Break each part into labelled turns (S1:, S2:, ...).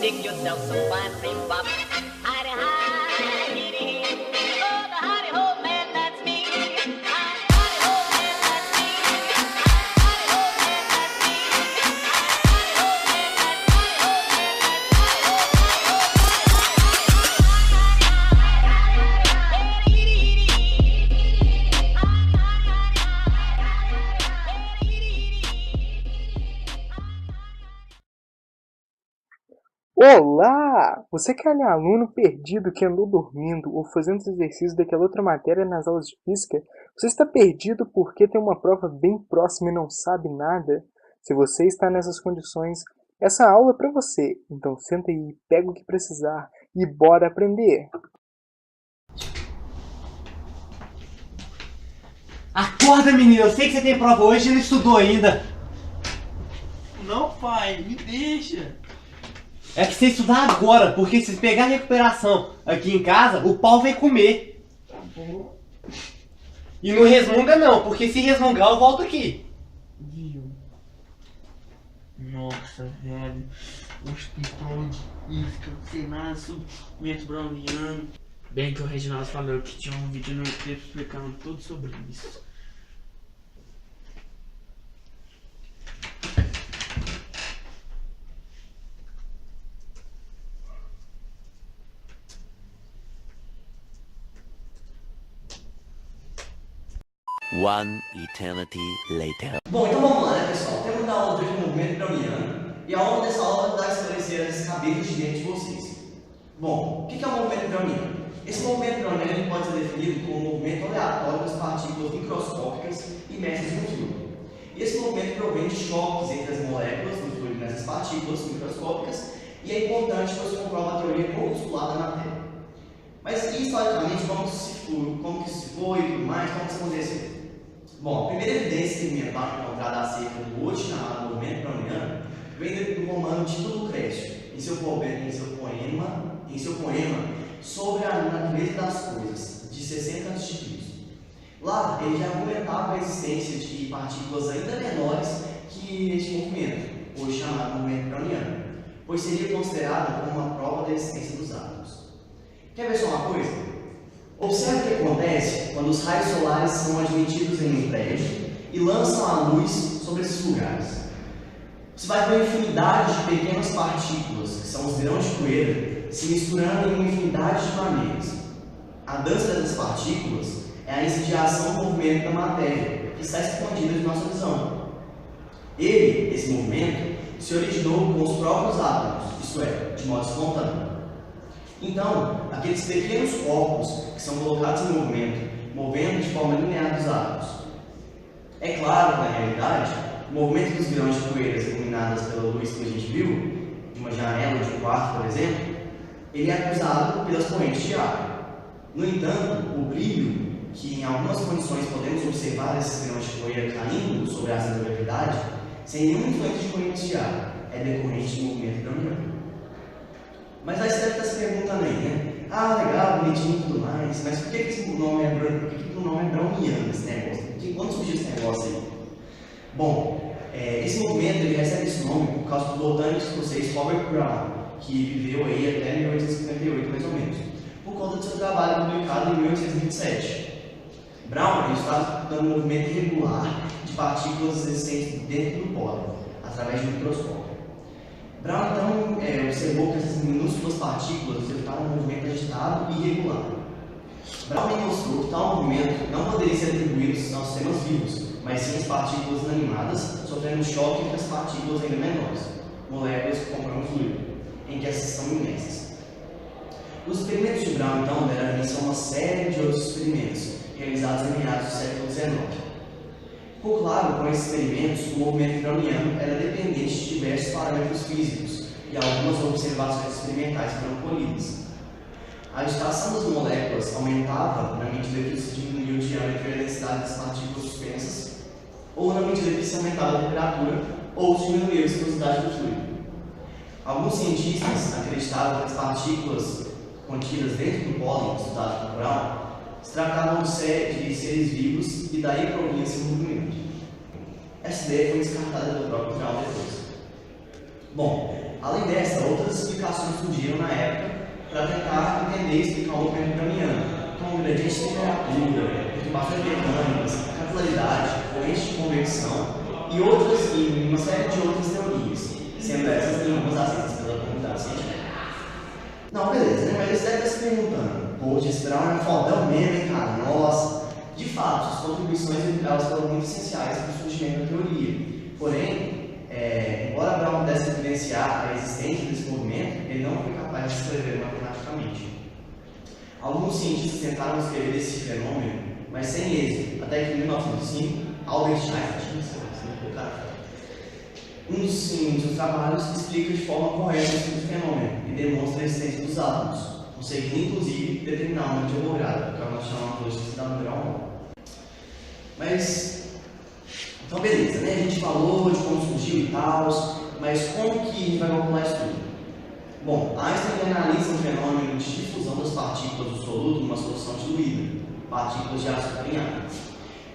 S1: dig yourself some fine bebop. Hidey, hi, hitty, oh, the hidey ho man, that's me. Hidey ho man, that's me. Hidey ho man, that's me. Hidey ho man, that's me.
S2: Olá! Você que é aluno perdido que andou dormindo ou fazendo os exercícios daquela outra matéria nas aulas de física, você está perdido porque tem uma prova bem próxima e não sabe nada? Se você está nessas condições, essa aula é para você. Então senta aí, pega o que precisar e bora aprender!
S3: Acorda, menino! Eu sei que você tem prova hoje e não estudou ainda.
S4: Não, pai, me deixa.
S3: É que você estudar agora, porque se pegar recuperação aqui em casa, o pau vai comer.
S4: Tá bom.
S3: E não resmunga não, porque se resmungar eu volto aqui.
S4: Viu? Nossa, velho. Hospital de isca, sem nada sobre movimento browniano. Bem que o Reginaldo falou que tinha um vídeo no YouTube explicando tudo sobre isso.
S5: One eternity later.
S6: Bom, então vamos lá, né, pessoal? Temos da aula de movimento browniano e a aula dessa aula vai esclarecer as cabeças de dentro de vocês. Bom, o que é o movimento browniano? Esse movimento browniano ele pode ser definido como um movimento aleatório das partículas microscópicas imersas no fluido. E esse movimento provém de choques entre as moléculas do fluido nessas partículas microscópicas e é importante pois comprova a teoria corpuscular da matéria. Mas historicamente, como que isso foi e tudo mais, como que isso aconteceu? Bom, a primeira evidência experimental encontrada acerca do hoje chamado movimento browniano vem do romano Tito Lucrécio, em seu poema sobre a natureza das coisas, de 60 a.C. Lá, ele já argumentava a existência de partículas ainda menores que este movimento, hoje chamado movimento browniano, pois seria considerado como uma prova da existência dos átomos. Quer ver só uma coisa? Observe o que acontece quando os raios solares são admitidos em um prédio e lançam a luz sobre esses lugares. Você vai ver uma infinidade de pequenas partículas, que são os grãos de poeira, se misturando em uma infinidade de maneiras. A dança dessas partículas é a incendiação do movimento da matéria, que está escondida de nossa visão. Esse movimento, se originou com os próprios átomos, isto é, de modo espontâneo. Então, aqueles pequenos corpos que são colocados em movimento, movendo de forma linear dos átomos. É claro que, na realidade, o movimento dos grãos de poeiras iluminadas pela luz que a gente viu, de uma janela de um quarto, por exemplo, ele é acusado pelas correntes de ar. No entanto, o brilho, que em algumas condições podemos observar esses grãos de poeira caindo sobre a ação da gravidade, sem nenhuma influência de correntes de ar, é decorrente do movimento browniano. Mas aí você deve estar se perguntando aí, né? Ah, legal, bonitinho e tudo mais, mas por que esse nome é browniano, esse negócio? Quando surgiu esse negócio aí? Bom, esse movimento ele recebe esse nome por causa do botânico escocês Robert Brown, que viveu aí até 1858, mais ou menos, por conta do seu trabalho publicado em 1827. Brown estava estudando um movimento irregular de partículas existentes dentro do pólen, através do microscópio. Brown então observou que essas minúsculas partículas resultaram um movimento agitado e irregular. Brown demonstrou que tal movimento não poderia ser atribuído aos sistemas vivos, mas sim às partículas inanimadas sofrendo choque entre as partículas ainda menores, moléculas que compõem o fluido, em que essas são imensas. Os experimentos de Brown então deram início a uma série de outros experimentos realizados em meados do século XIX. Ficou claro com esses experimentos que o movimento browniano era dependente de diversos parâmetros físicos e algumas observações experimentais foram colhidas. A agitação das moléculas aumentava na medida que se diminuía o diâmetro e a densidade das partículas suspensas, ou na medida que se aumentava a temperatura ou se diminuía a viscosidade do fluido. Alguns cientistas acreditavam que as partículas contidas dentro do pólen estudado por Brown se tratavam de seres vivos e daí provinha seu movimento. Essa ideia foi descartada pelo próprio Brown depois. Bom, além dessa, outras explicações surgiram na época para tentar entender e explicar o movimento browniano, como gradiente de temperatura, perturbações mecânicas, capilaridade, corrente de convecção e uma série de outras teorias, sendo essas nenhumas aceitas pela comunidade científica. Não, beleza, né? Mas você deve estar se perguntando, poxa, esse Brown é um fodão mesmo, hein, cara? Nossa! De fato, suas contribuições elas foram muito essenciais para o surgimento da teoria. Porém, embora Brown pudesse evidenciar a existência desse movimento, ele não foi capaz de escrever matematicamente. Alguns cientistas tentaram escrever esse fenômeno, mas sem êxito, até que em 1905, Albert Einstein, um dos seus trabalhos explica de forma correta esse fenômeno e demonstra a existência dos átomos, conseguindo inclusive determinar o número de Avogadro, que é o que nós chamamos hoje de cidade número 1. Mas, então beleza, né? A gente falou de como surgiu e tal, mas como que a gente vai calcular isso tudo? Bom, Einstein analisa o fenômeno de difusão das partículas do soluto numa solução diluída, partículas de açúcar em água,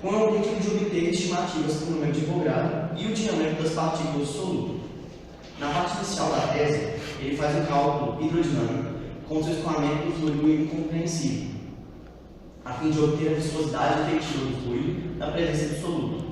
S6: com o objetivo de obter estimativas para o número de Avogadro e o diâmetro das partículas do soluto. Na parte inicial da tese, ele faz um cálculo hidrodinâmico com o seu escoamento do fluido incompreensível, a fim de obter a viscosidade efetiva do fluido na presença do soluto,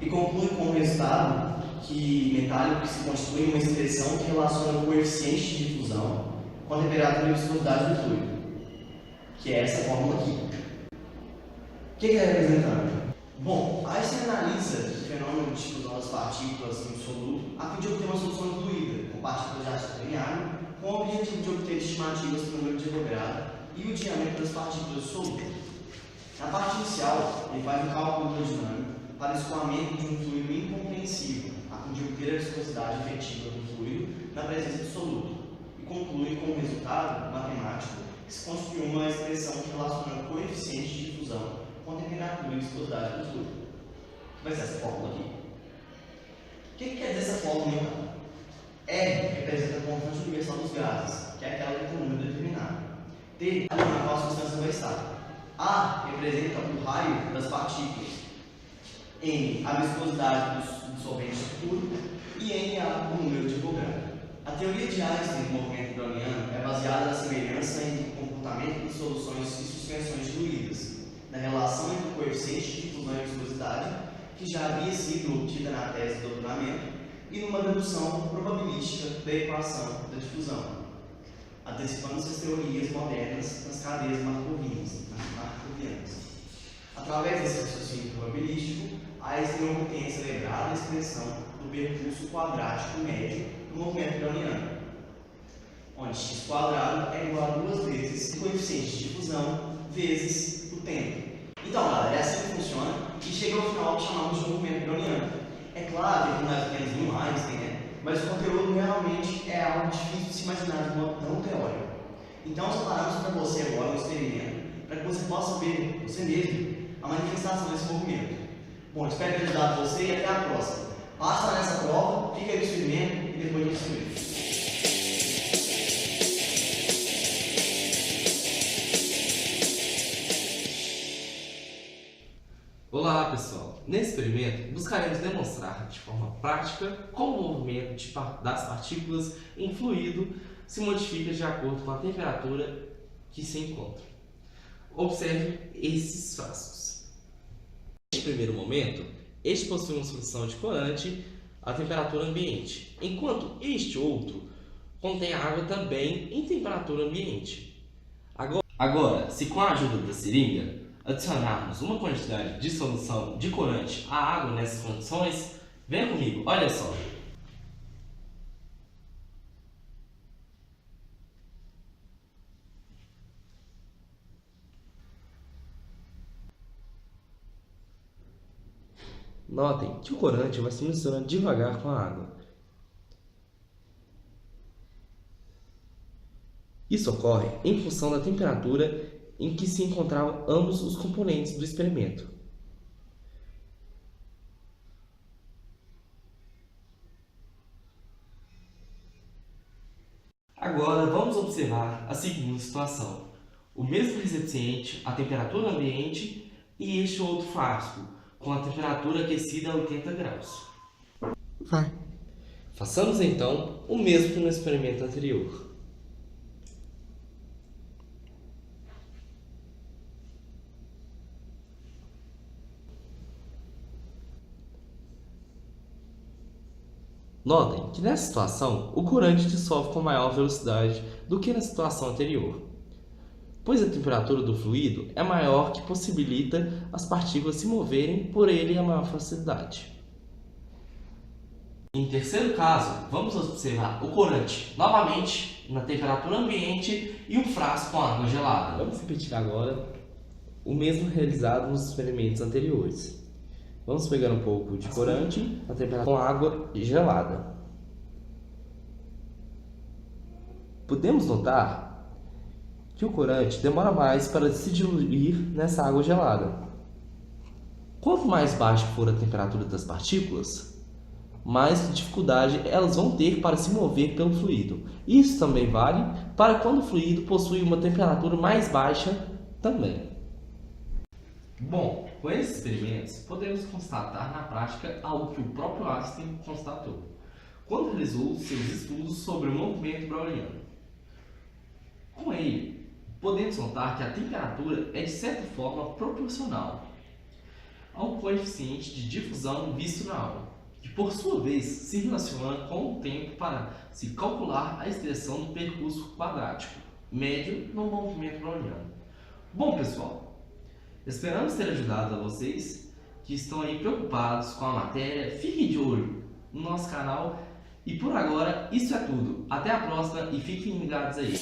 S6: e conclui com o resultado metálico que se constitui uma expressão que relaciona o coeficiente de difusão com a temperatura e viscosidade do fluido, que é essa fórmula aqui. O que está representando? Bom, Einstein analisa o fenômeno de difusão das partículas no soluto a fim de obter uma solução diluída com partículas de açúcar em água, com o objetivo de obter estimativas para o número de Avogadro e o diâmetro das partículas do soluto. Na parte inicial, ele faz um cálculo hidrodinâmico para o escoamento de um fluido incompreensível, a fim de obter a viscosidade efetiva do fluido na presença do soluto, e conclui com o resultado matemático que se constitui uma expressão que relaciona o coeficiente de difusão com a temperatura e viscosidade do fluido. Vai ser essa fórmula aqui. O que quer dizer essa fórmula então? R representa a constante universal dos gases, que é aquela que tem um número determinado. T é na qual a substância vai estar. A representa o raio das partículas. N, a viscosidade do solvente puro. E N, o número de Avogadro. A teoria de Einstein do movimento browniano é baseada na semelhança entre o comportamento de soluções e suspensões diluídas, na relação entre o coeficiente de difusão e viscosidade, que já havia sido obtida na tese de doutoramento, e numa dedução probabilística da equação da difusão, antecipando-se as teorias modernas nas cadeias markovianas. Através desse raciocínio probabilístico, Einstein obtém a celebrada expressão do percurso quadrático médio do movimento browniano, onde x quadrado é igual a 2 vezes o coeficiente de difusão vezes o tempo. Então, galera, é assim que funciona e chega ao final que chamamos de movimento browniano. É claro que nós temos um Einstein, né? Mas o conteúdo realmente é algo difícil de se imaginar de modo tão teórico. Então, separamos para você agora um experimento para que você possa ver, você mesmo, a manifestação desse movimento. Bom, espero ter ajudado você e até a próxima. Passa nessa prova, fica aí no experimento e depois você vê.
S7: Olá pessoal, nesse experimento buscaremos demonstrar de forma prática como o movimento das partículas em fluido se modifica de acordo com a temperatura que se encontra. Observe esses frascos. Neste primeiro momento, este possui uma solução de corante à temperatura ambiente, enquanto este outro contém água também em temperatura ambiente. Agora, se com a ajuda da seringa adicionarmos uma quantidade de solução de corante à água nessas condições, venha comigo, olha só. Notem que o corante vai se misturando devagar com a água. Isso ocorre em função da temperatura em que se encontravam ambos os componentes do experimento. Agora vamos observar a segunda situação. O mesmo recipiente à temperatura ambiente e este outro frasco com a temperatura aquecida a 80 graus. Façamos então o mesmo que no experimento anterior. Notem que nessa situação o corante dissolve com maior velocidade do que na situação anterior, pois a temperatura do fluido é maior, que possibilita as partículas se moverem por ele a maior facilidade. Em terceiro caso, vamos observar o corante novamente na temperatura ambiente e um frasco com água gelada. Vamos repetir agora o mesmo realizado nos experimentos anteriores. Vamos pegar um pouco de corante na temperatura com água gelada. Podemos notar que o corante demora mais para se diluir nessa água gelada. Quanto mais baixa for a temperatura das partículas, mais dificuldade elas vão ter para se mover pelo fluido. Isso também vale para quando o fluido possui uma temperatura mais baixa também. Bom, com esses experimentos, podemos constatar na prática algo que o próprio Einstein constatou quando realizou seus estudos sobre o movimento browniano. Com ele, podemos notar que a temperatura é de certa forma proporcional ao coeficiente de difusão visto na aula, que por sua vez se relaciona com o tempo para se calcular a expressão do percurso quadrático médio no movimento browniano. Bom, pessoal, esperamos ter ajudado a vocês que estão aí preocupados com a matéria. Fiquem de olho no nosso canal. E por agora, isso é tudo. Até a próxima e fiquem ligados aí.